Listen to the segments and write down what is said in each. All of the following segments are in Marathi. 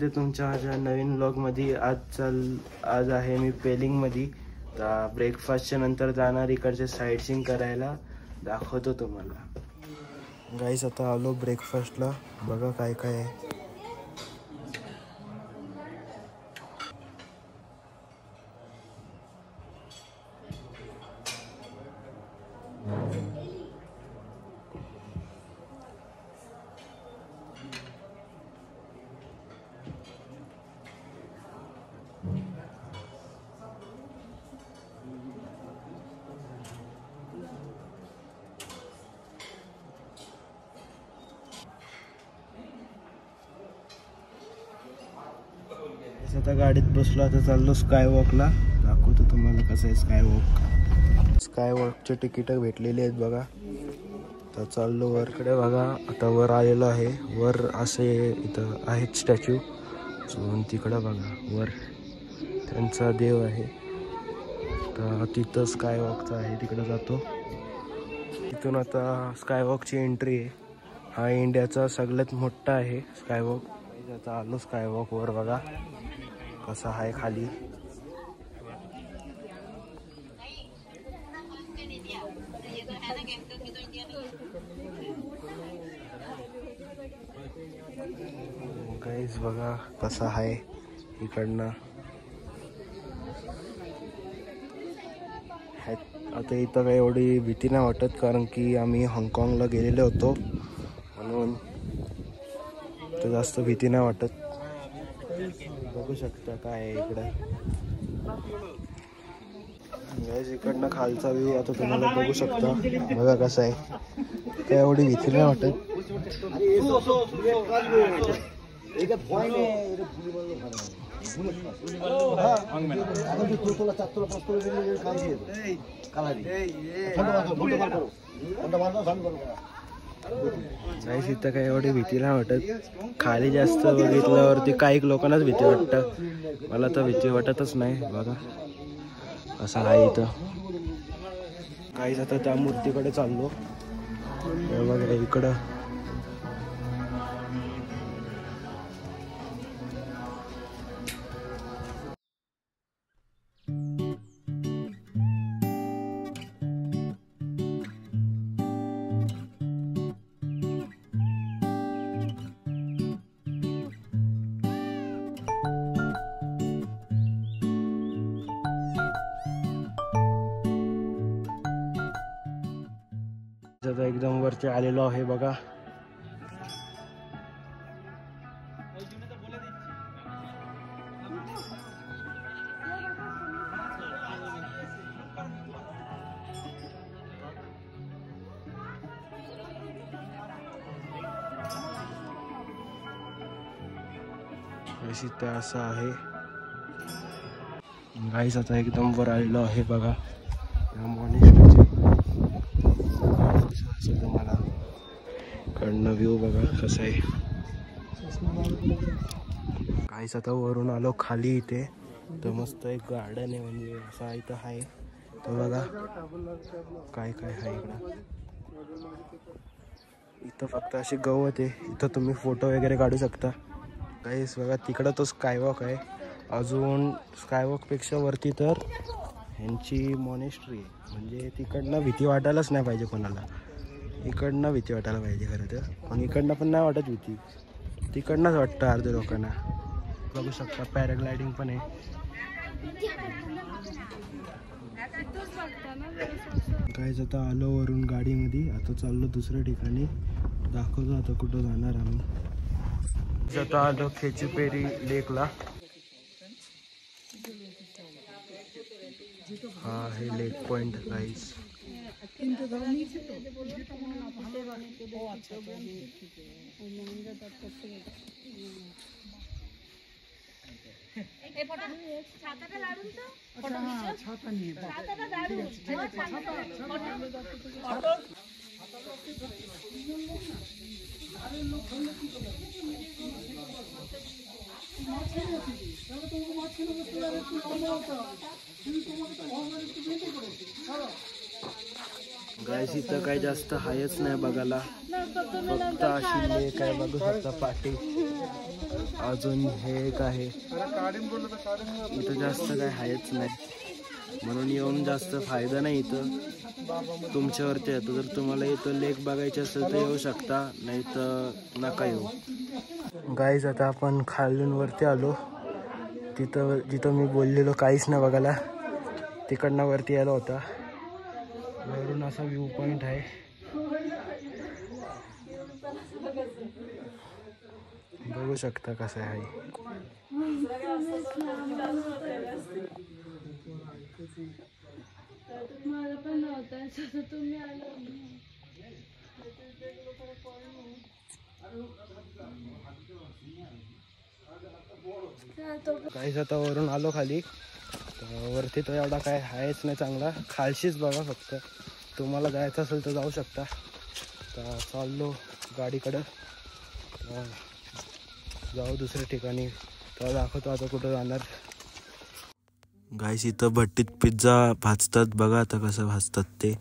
स्वागत आहे तुमच्या माझ्या नवीन ब्लॉगमध्ये। आज आहे मी पेलिंगमध्ये। तर ब्रेकफास्टच्या नंतर जाणार इकडचे साईट सीइंग करायला, दाखवतो तुम्हाला। गाईस आता आलो ब्रेकफास्टला, बघा काय काय आहे। आता गाडीत बसलो, आता चाललो स्काय वॉकला, दाखवतो तुम्हाला कसं आहे स्काय वॉक। स्काय वॉकचे तिकीट भेटलेली आहेत बघा। तर चाललो वरकडे बघा, आता वर आलेलो आहे। वर असे इथं आहेत स्टॅच्यू, तिकडं बघा वर त्यांचा देव आहे। तर तिथं स्काय वॉकचा आहे, तिकडं जातो। तिथून आता स्काय वॉकची एंट्री आहे। हा इंडियाचा सगळ्यात मोठा आहे स्काय वॉक। आता आलो स्काय वॉक वर, बघा कसा आहे खाली। गाईस बघा कसा आहे इकडनं। आता इथं काही एवढी भीती नाही वाटत, कारण की आम्ही हाँगकाँगला गेलेलो होतो, म्हणून तर जास्त भीती नाही वाटत। बघू शकता काय आहे इकडं। गाईस इकडनं खालचा व्ह्यू आता तुम्हाला बघू शकता, बघा कसा आहे। काय एवढी भीती नाही वाटत। गाईस इथं काय एवढी भीती नाही वाटत। खाली जास्त बघितल्यावरती काही लोकांनाच भीती वाटतं, मला तर भीती वाटतच नाही। बघा असं आहे इथं। गाईस आता त्या मूर्तीकडे चाललो, बघा इकडं। आता एकदम वरती आलेलो आहे बघा। असं आहे गाईस, आता एकदम वर आलेलो आहे बघा। तुम्हाला कडनं व्ह्यू बघा कसं आहे। गाईस आता वरून आलो खाली, इथे तर मस्त एक गार्डन आहे, म्हणजे असा इथं आहे। तर बघा काय काय आहे इकडं। इथं फक्त अशी गवत आहे, इथं तुम्ही फोटो वगैरे काढू शकता। गाईस बघा तिकडं तो स्कायवॉक आहे। अजून स्कायवॉकपेक्षा वरती तर ह्यांची मॉनेस्ट्री आहे, म्हणजे तिकडनं भीती वाटायलाच नाही पाहिजे कोणाला। इकडनं भीती वाटायला पाहिजे खरं तर, पण इकडनं पण नाही वाटत भीती, तिकडनंच वाटतं अर्ध्या लोकांना। बघू शकता पॅराग्लायडिंग पण आहे। गाईस आता आलो वरून गाडीमध्ये, आता चाललो दुसऱ्या ठिकाणी, दाखवतो आता कुठं जाणार आम्ही। आता आलो खेचीपेरी लेकला। हा हे लेक पॉइंट गाईस। गाईस इथं काही जास्त हायच नाही बघायला, फक्त अशी लेक आहे बघू शकता पाठी. अजून हे एक आहे, इथं जास्त काही हायच नाही, म्हणून येऊन जास्त फायदा नाही. इथं तुमच्यावरती येतो, जर तुम्हाला इथं लेक बघायची असेल तर येऊ शकता, नाही तर नका येऊ. गाईज आता आपण खालून वरती आलो, जिथं मी बोललेलो काहीच नाही बघायला, तिकडनं वरती यायला होता. वरून असा व्ह्यू पॉइंट आहे. बघू शकता कसं आहे. काहीच आता वरून आलो खाली, वरती तर एवढा काय आहेच नाही चांगला, खालशीच बघा फक्त. तुम्हाला जायचं असेल तर जाऊ शकता. तर चाललो गाडीकडं, जाऊ दुसऱ्या ठिकाणी, तर दाखवतो आता कुठं जाणार. गाईस इथं भट्टीत पिझ्झा भाजतात बघा, आता कसं भाजतात ते.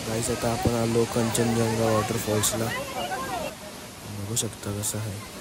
गाईस आता आपण आलो कंचनजंगा वॉटरफॉल्सला, बघू शकता कसं आहे.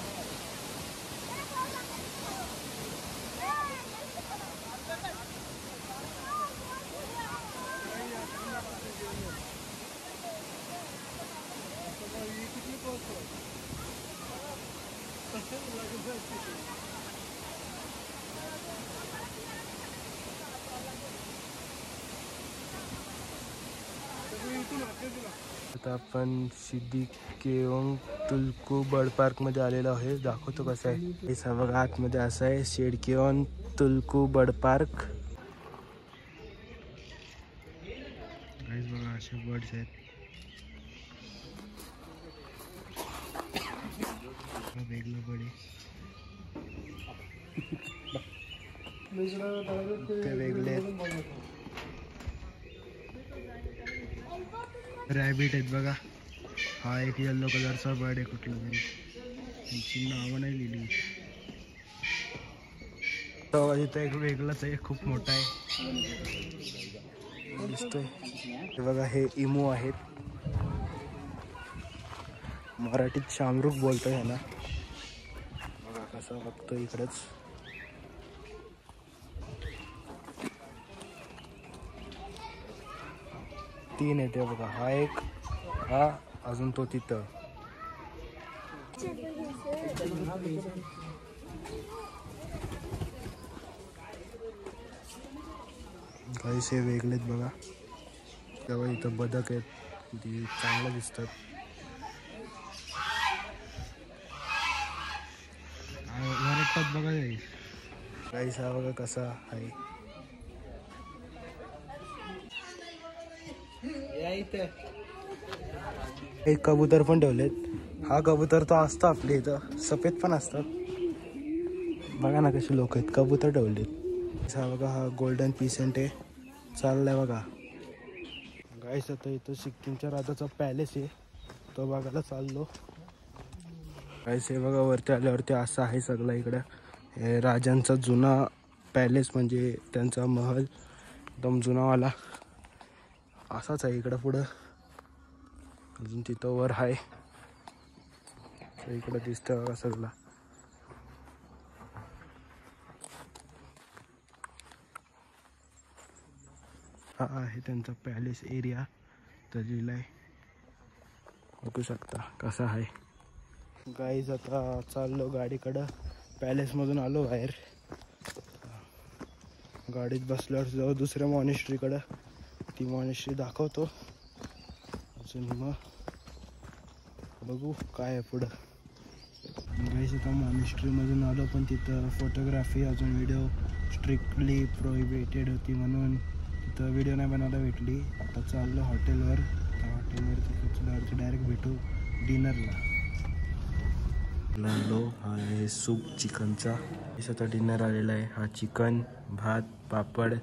आता आपण सिद्धी केओंग तुल्कू बर्ड पार्क मध्ये आलेलो आहे, दाखवतो कसं आहे. हे सगळं आतमध्ये असं आहे, सिडकेओन तुल्कू बर्ड पार्क. बघा असे बर्ड्स आहेत, वेगळं बर्ड आहे, वेगळे आहेत. रॅबिट आहेत बघा, हा एक येल्लो कलरचा बर्ड आहे, कुठला तरी त्यांची नावं नाही लिहिली. तो इथं एक वेगळाच आहे, खूप मोठा आहे दिसतोय. हे बघा हे इमू आहेत, मराठीत शामरुख बोलतोय ह्याला. बघा कसं बघतोय इकडेच. तीन येते बघा, हा एक, हा अजून तो तिथं. काहीसे वेगळेत बघा. तेव्हा इथं बदक आहेत, ती चांगलं दिसतात. वरटतात बघा गाईस, हा बघा कसा आहे. एक कबूतर पण ठेवलेत. हा कबूतर तो असतो आपल्या इथं, सफेद पण असतात. बघा ना कसे लोक आहेत, कबूतर ठेवलेत. हा बघा, हा गोल्डन पीसेंट आहे, चाललाय बघा. गाईस आता इथं सिक्कीमच्या राजाचा पॅलेस आहे, तो बघायला चाललो. गाईस हे बघा, वरती आल्यावरती असं आहे सगळं. इकडं हे राजांचा जुना पॅलेस, म्हणजे त्यांचा महल एकदम जुनावाला असाच आहे. इकडं पुढं अजून तिथं वर आहे, इकडं दिसतं बघा सगळं. हा आहे त्यांचा पॅलेस एरिया, तर लिहिलाय, बघू शकता कसा आहे. गाईज आता चाललो गाडीकडं, पॅलेसमधून आलो बाहेर. गाडीत बसल्यावर जाऊ दुसऱ्या मॉनेस्ट्रीकडं, ती मॉनेस्ट्री दाखवतो अजून, मग बघू काय आहे पुढं. गाईज आता मॉनेस्ट्रीमधून आलो, पण तिथं फोटोग्राफी अजून व्हिडिओ स्ट्रिक्टली प्रोहिबिटेड होती, म्हणून तिथं व्हिडिओ नाही बनायला भेटली. आता चाललो हॉटेलवर, त्या हॉटेलवरती डायरेक्ट भेटू डिनरला. हा आहे सूप चिकनचा, आता डिनर आलेला आहे. हा चिकन, भात, पापड,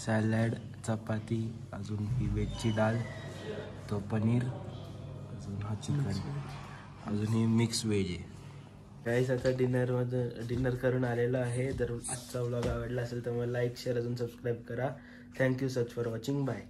सॅलड, चपाती, अजून ही वेजची डाळ, तो पनीर, अजून हा चिकन, अजून ही मिक्स वेज आहे. गाईस आता डिनर करून आलेलो आहे. जर आजचा व्लॉग आवडला असेल तर मला लाईक, शेअर, अजून सबस्क्राईब करा. Thank you such for watching. Bye.